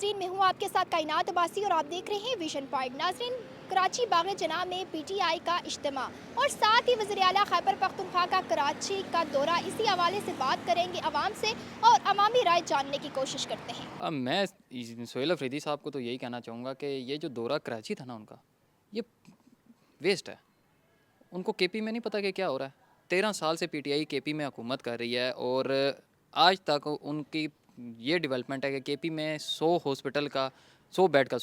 नाजरीन, मैं हूँ आपके साथ कायनात अब्बासी और आप देख रहे हैं विजन पॉइंट। नाजरीन, कराची बाग जनाब में PTI का इज्तिमा और साथ ही वज़ीर आला खैबर पख्तूनख्वा का कराची का दौरा, इसी हवाले से बात करेंगे आवाम से और अवामी राय जानने की कोशिश करते हैं। अब मैं सोहेल अफरीदी साहब को तो यही कहना चाहूँगा कि ये जो दौरा कराची था ना उनका, ये वेस्ट है। उनको केपी में नहीं पता कि क्या हो रहा है। 13 साल से पीटीआई केपी में हुकूमत कर रही है और आज तक उनकी ये डेवलपमेंट है कि केपी में 100 बेड का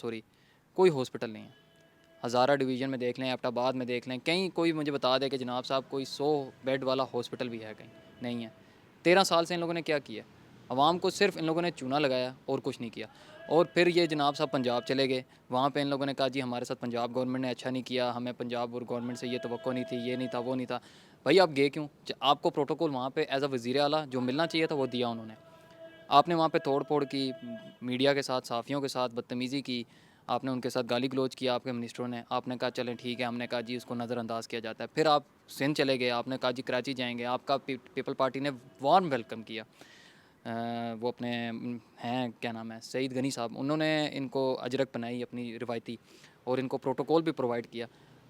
कोई हॉस्पिटल नहीं है। हज़ारा डिवीज़न में देख लें, एबटाबाद में देख लें, कहीं कोई मुझे बता दे कि जनाब साहब कोई 100 बेड वाला हॉस्पिटल भी है, कहीं नहीं है। 13 साल से इन लोगों ने क्या किया? आवाम को सिर्फ इन लोगों ने चूना लगाया और कुछ नहीं किया। और फिर ये जनाब साहब पंजाब चले गए, वहाँ पे इन लोगों ने कहा जी हमारे साथ पंजाब गवर्नमेंट ने अच्छा नहीं किया, हमें पंजाब और गवर्नमेंट से ये तवक्को नहीं थी, ये नहीं था, वो नहीं था। भाई आप गए क्यों? आपको प्रोटोकॉल वहाँ पे एज अ वज़ीर आला जो मिलना चाहिए था वो दिया उन्होंने। आपने वहाँ पे तोड़ फोड़ की, मीडिया के साथ, सहाफ़ियों के साथ बदतमीज़ी की, आपने उनके साथ गाली गलौज किया आपके मिनिस्टरों ने। आपने कहा चलें ठीक है, हमने कहा जी उसको नज़रअंदाज किया जाता है। फिर आप सिंध चले गए, आपने कहा जी कराची जाएंगे, आपका पीपल पार्टी ने वार्म वेलकम किया। वो अपने हैं क्या नाम है, सईद गनी साहब, उन्होंने इनको अजरक बनाई अपनी रिवायती और इनको प्रोटोकॉल भी प्रोवाइड किया।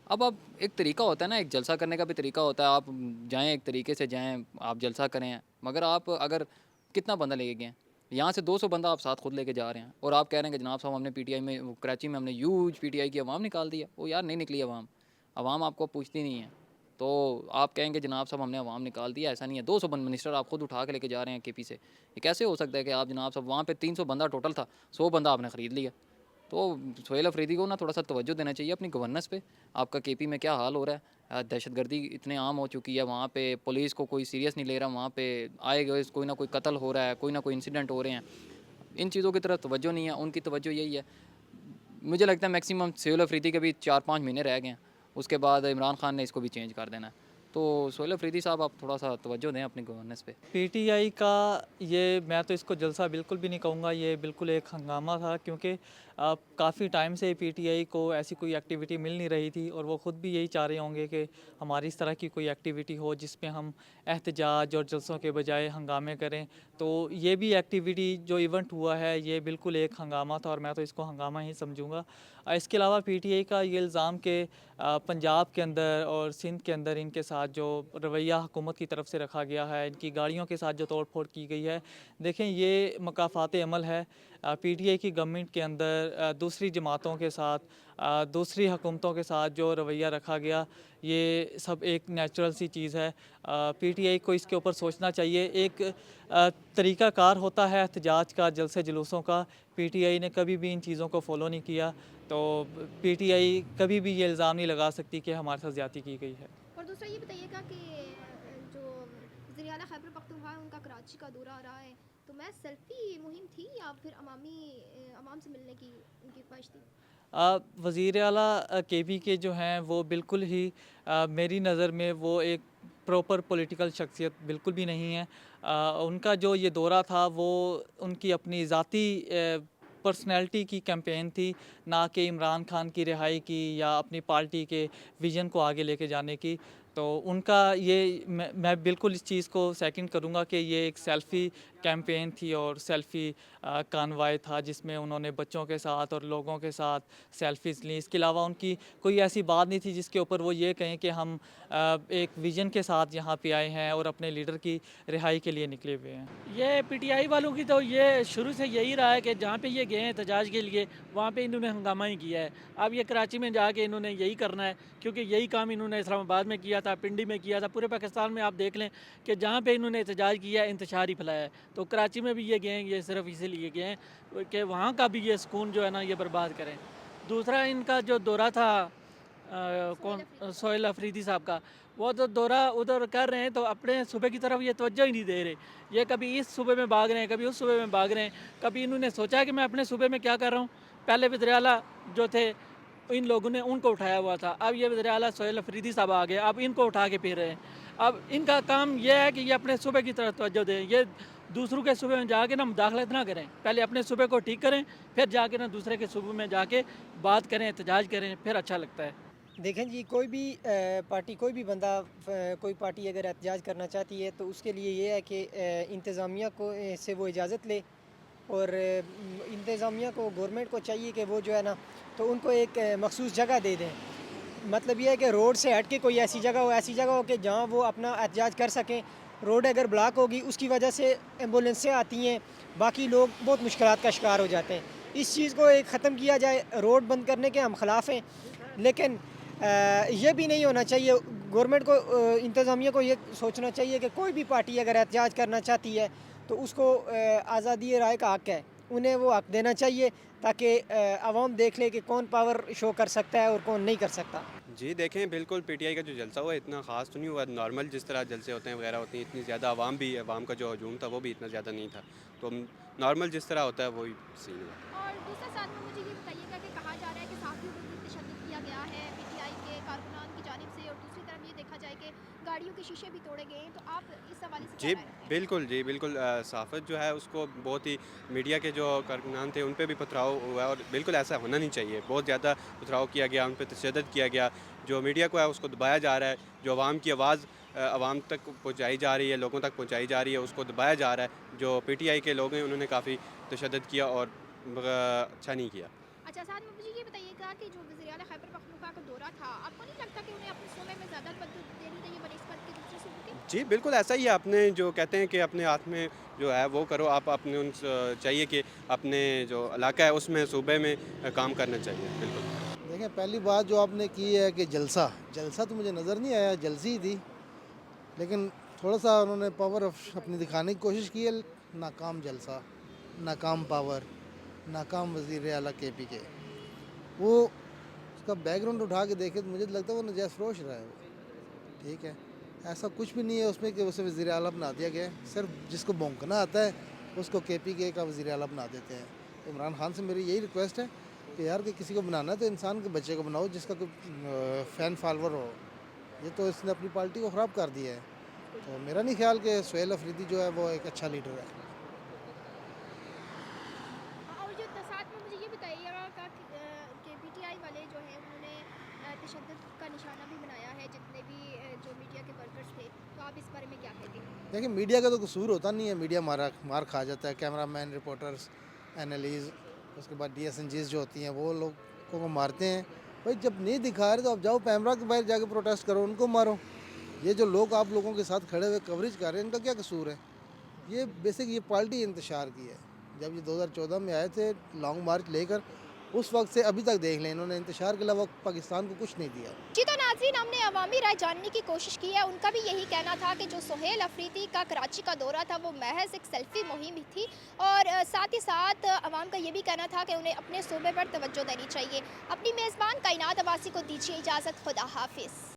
अब एक तरीका होता है ना, एक जलसा करने का भी तरीका होता है। आप जाएँ एक तरीके से जाएँ, आप जलसा करें, मगर आप अगर कितना बंदा लेके गए हैं, यहाँ से 200 बंदा आप साथ खुद लेके जा रहे हैं और आप कह रहे हैं कि जनाब साहब हमने पीटीआई में, कराची में हमने यूज पीटीआई की आवाम निकाल दिया। वो यार नहीं निकली आवाम, आवाम आपको पूछती नहीं है। तो आप कहेंगे जनाब साहब हमने आवाम निकाल दिया, ऐसा नहीं है। 200 मिनिस्टर आप खुद उठा के लेके जा रहे हैं केपी से। ये कैसे हो सकता है कि आप जनाब साहब वहाँ पे 300 बंदा टोटल था, 100 बंदा आपने ख़रीद लिया। तो सोहेल अफरीदी को ना थोड़ा सा तवज्जो देना चाहिए अपनी गवर्नेंस पे। आपका केपी में क्या हाल हो रहा है, दहशतगर्दी इतने आम हो चुकी है, वहाँ पे पुलिस को कोई सीरियस नहीं ले रहा, वहाँ पे आए गए कोई ना कोई कत्ल हो रहा है, कोई ना कोई इंसिडेंट हो रहे हैं। इन चीज़ों की तरफ तवज्जो नहीं है, उनकी तवज्जो यही है। मुझे लगता है मैक्सिमम सोहेल अफरीदी के भी 4-5 महीने रह गए हैं, उसके बाद इमरान खान ने इसको भी चेंज कर देना है। तो सोहेल अफरीदी साहब आप थोड़ा सा तवज्जो दें अपनी गवर्नेंस पे। पीटीआई का ये, मैं तो इसको जलसा बिल्कुल भी नहीं कहूँगा, ये बिल्कुल एक हंगामा था, क्योंकि काफ़ी टाइम से पीटीआई को ऐसी कोई एक्टिविटी मिल नहीं रही थी और वो ख़ुद भी यही चाह रहे होंगे कि हमारी इस तरह की कोई एक्टिविटी हो जिसमें हम एहतजाज और जलसों के बजाय हंगामे करें। तो ये भी एक्टिविटी जो इवेंट हुआ है ये बिल्कुल एक हंगामा था और मैं तो इसको हंगामा ही समझूँगा। इसके अलावा पीटीआई का ये इल्ज़ाम के पंजाब के अंदर और सिंध के अंदर इनके साथ जो रवैया हुकूमत की तरफ से रखा गया है, इनकी गाड़ियों के साथ जो तोड़ फोड़ की गई है, देखें ये मकाफ़ात अमल है। पीटीआई की गवर्नमेंट के अंदर दूसरी जमातों के साथ, दूसरी हुकूमतों के साथ जो रवैया रखा गया, ये सब एक नेचुरल सी चीज़ है। पीटीआई को इसके ऊपर सोचना चाहिए। एक तरीक़ाकार होता है एहतजाज का, जलसे जुलूसों का। पीटीआई ने कभी भी इन चीज़ों को फॉलो नहीं किया, तो पीटीआई कभी भी ये इल्ज़ाम नहीं लगा सकती कि हमारे साथ ज़्यादती की गई है। और दूसरा ये बताइएगा कि जो वज़ीर आला खैबर पख्तूनख्वा है उनका कराची का दौरा आ रहा है, तो मैं सेल्फी मुहिम थी या फिर अवाम से मिलने की उनकी ख्वाहिश थी? वज़ीर आला केपी के जो हैं वो बिल्कुल ही मेरी नज़र में वो एक प्रॉपर पॉलिटिकल शख्सियत बिल्कुल भी नहीं है। उनका जो ये दौरा था वो उनकी अपनी ज़ाती पर्सनैलिटी की कैंपेन थी, ना कि इमरान खान की रिहाई की या अपनी पार्टी के विज़न को आगे लेके जाने की। तो उनका ये, मैं बिल्कुल इस चीज़ को सेकंड करूँगा कि ये एक सेल्फ़ी कैंपेन थी और सेल्फ़ी कॉन्वॉय था जिसमें उन्होंने बच्चों के साथ और लोगों के साथ सेल्फ़ीज़ ली। इसके अलावा उनकी कोई ऐसी बात नहीं थी जिसके ऊपर वो ये कहें कि हम एक विज़न के साथ यहाँ पे आए हैं और अपने लीडर की रिहाई के लिए निकले हुए हैं। ये पीटीआई वालों की तो ये शुरू से यही रहा है कि जहाँ पे ये गए हैं एहतजाज के लिए, वहाँ पे इन्होंने हंगामा ही किया है। अब ये कराची में जाके इन्होंने यही करना है, क्योंकि यही काम इन्होंने इस्लामाबाद में किया था, पिंडी में किया था, पूरे पाकिस्तान में आप देख लें कि जहाँ पे इन्होंने एहतजाज किया है, इंतशार ही फैलाया है। तो कराची में भी ये गए हैं, ये सिर्फ इसीलिए गए हैं कि वहाँ का भी ये सुकून जो है ना ये बर्बाद करें। दूसरा इनका जो दौरा था सोहेल अफरीदी साहब का, वो तो दौरा उधर कर रहे हैं तो अपने सूबे की तरफ ये तवज्जो ही नहीं दे रहे। ये कभी इस सूबे में भाग रहे हैं, कभी उस सूबे में भाग रहे हैं। कभी इन्होंने सोचा कि मैं अपने सूबे में क्या कर रहा हूँ। पहले वज़ीर आला जो थे इन लोगों ने उनको उठाया हुआ था, अब ये वज़ीर आला सोहेल अफरीदी साहब आ गए, अब इनको उठा के फिर रहे हैं। अब इनका काम ये है कि ये अपने सूबे की तरफ तवज्जो दें, ये दूसरों के सूबे में जाके ना मुदाखलत ना करें। पहले अपने सूबे को ठीक करें, फिर जाके ना दूसरे के सूबे में जाके बात करें, एहतजाज करें, फिर अच्छा लगता है। देखें जी, कोई भी पार्टी, कोई भी बंदा, कोई पार्टी अगर एहतजाज करना चाहती है तो उसके लिए ये है कि इंतज़ामिया को से वो इजाज़त ले اور انتظامیہ کو گورنمنٹ کو چاہیے کہ وہ جو ہے نا تو ان کو ایک مخصوص جگہ دے دیں. مطلب یہ ہے کہ روڈ سے ہٹ کے کوئی ایسی جگہ ہو کہ جہاں وہ اپنا احتجاج کر سکیں. روڈ اگر بلاک ہوگی اس کی وجہ سے ایمبولینسیں آتی ہیں, باقی لوگ بہت مشکلات کا شکار ہو جاتے ہیں. اس چیز کو ایک ختم کیا جائے. روڈ بند کرنے کے ہم خلاف ہیں, لیکن یہ بھی نہیں ہونا چاہیے. گورنمنٹ کو انتظامیہ کو یہ سوچنا چاہیے کہ کوئی بھی پارٹی اگر احتجاج کرنا چاہتی ہے تو اس کو آزادی رائے کا حق ہے, انہیں وہ حق دینا چاہیے تاکہ عوام دیکھ لے کہ کون پاور شو کر سکتا ہے اور کون نہیں کر سکتا. جی دیکھیں بالکل پی ٹی آئی کا جو جلسہ ہوا اتنا خاص تو نہیں ہوا, نارمل جس طرح جلسے ہوتے ہیں وغیرہ ہوتی ہیں. اتنی زیادہ عوام کا جو ہجوم تھا وہ بھی اتنا زیادہ نہیں تھا, تو نارمل جس طرح ہوتا ہے وہی سین ہوا. اور دوسرا ساتھ میں مجھے یہ بتائیے گا کہ کہا جا رہا ہے کہ صحافیوں پر بھی تشدد کیا گیا ہے پی ٹی آئی کے کارکنان کی جانب سے, اور دوسری طرف یہ دیکھا جائے کہ گاڑیوں کے شیشے بھی توڑے گئے ہیں. تو آپ اس حوالے سے جی کیا رائے رکھتے ہیں؟ بالکل صحافت جو ہے اس کو بہت ہی میڈیا کے جو کارکنان تھے ان پہ بھی پتھراؤ ہوا ہے, اور بالکل ایسا ہونا نہیں چاہیے. بہت زیادہ پتھراؤ کیا گیا, ان پہ تشدد کیا گیا. جو میڈیا کو ہے اس کو دبایا جا رہا ہے, جو عوام کی آواز عوام تک پہنچائی جا رہی ہے, لوگوں تک پہنچائی جا رہی ہے, اس کو دبایا جا رہا ہے. جو پی ٹی آئی کے لوگ ہیں انہوں نے کافی تشدد کیا اور اچھا نہیں کیا. اچھا ساتھ میں مجھے یہ بتائیے گا کہ جو وزیر اعلیٰ خیبر پختونخوا کا دورہ تھا, آپ کو نہیں لگتا کہ انہیں اپنے صوبے میں زیادہ توجہ دینی چاہیے بنسبت کے دوسرے صوبوں کے؟ جی بالکل ایسا ہی ہے. اپنے جو کہتے ہیں کہ اپنے ہاتھ میں جو ہے وہ کرو, آپ اپنے ان چاہیے کہ اپنے جو علاقہ ہے اس میں صوبے میں کام کرنا چاہیے. بالکل دیکھیں پہلی بات جو آپ نے کی ہے کہ جلسہ تو مجھے نظر نہیں آیا, جلسی تھی, لیکن تھوڑا سا انہوں نے پاور اپنی دکھانے کی کوشش کی ہے. ناکام جلسہ, ناکام پاور, ناکام وزیر اعلیٰ کے پی کے. وہ اس کا بیک گراؤنڈ اٹھا کے دیکھے تو مجھے لگتا ہے وہ نجائز فروش رہا ہے وہ. ٹھیک ہے, ایسا کچھ بھی نہیں ہے اس میں کہ اسے وزیر اعلیٰ بنا دیا گیا ہے. صرف جس کو بونکنا آتا ہے اس کو کے پی کے کا وزیر اعلیٰ بنا دیتے ہیں. عمران خان سے میری یہی ریکویسٹ ہے کہ یار کہ کسی کو بنانا ہے تو انسان کے بچے کو بناؤ جس کا کوئی فین فالوور ہو. یہ تو اس نے اپنی پارٹی کو خراب کر دیا ہے. تو میرا نہیں خیال کہ سہیل افریدی جو ہے وہ ایک اچھا لیڈر ہے. اور جو ساتھ میں مجھے یہ بتائیے گا کہ پی ٹی آئی والے جو ہیں انہوں نے تشدد کا نشانہ بھی بنایا ہے جتنے بھی جو میڈیا کے ورکرز تھے, تو آپ اس بارے میں کیا کہتے ہیں؟ دیکھیں میڈیا کا تو قصور ہوتا نہیں ہے, میڈیا مار کھا جاتا ہے. کیمرہ مین, رپورٹرز, اینالیز, اس کے بعد ڈی ایس این جیز جو ہوتی ہیں وہ لوگوں کو مارتے ہیں. بھائی جب نہیں دکھا رہے تو آپ جاؤ پیمرا کے باہر جا کے پروٹیسٹ کرو, ان کو مارو. یہ جو لوگ آپ لوگوں کے ساتھ کھڑے ہوئے کوریج کر رہے ہیں ان کا کیا قصور ہے؟ یہ بیسک یہ پارٹی انتشار کی ہے. جب یہ 2014 میں آئے تھے لانگ مارچ لے کر, اس وقت سے ابھی تک دیکھ لیں انہوں نے انتشار کے علاوہ پاکستان کو کچھ نہیں دیا. جی تو ناظرین, ہم نے عوامی رائے جاننے کی کوشش کی ہے. ان کا بھی یہی کہنا تھا کہ جو سہیل افریدی کا کراچی کا دورہ تھا وہ محض ایک سیلفی مہم ہی تھی, اور ساتھ ہی ساتھ عوام کا یہ بھی کہنا تھا کہ انہیں اپنے صوبے پر توجہ دینی چاہیے. اپنی میزبان کائنات عباسی کو دیجیے اجازت. خدا حافظ.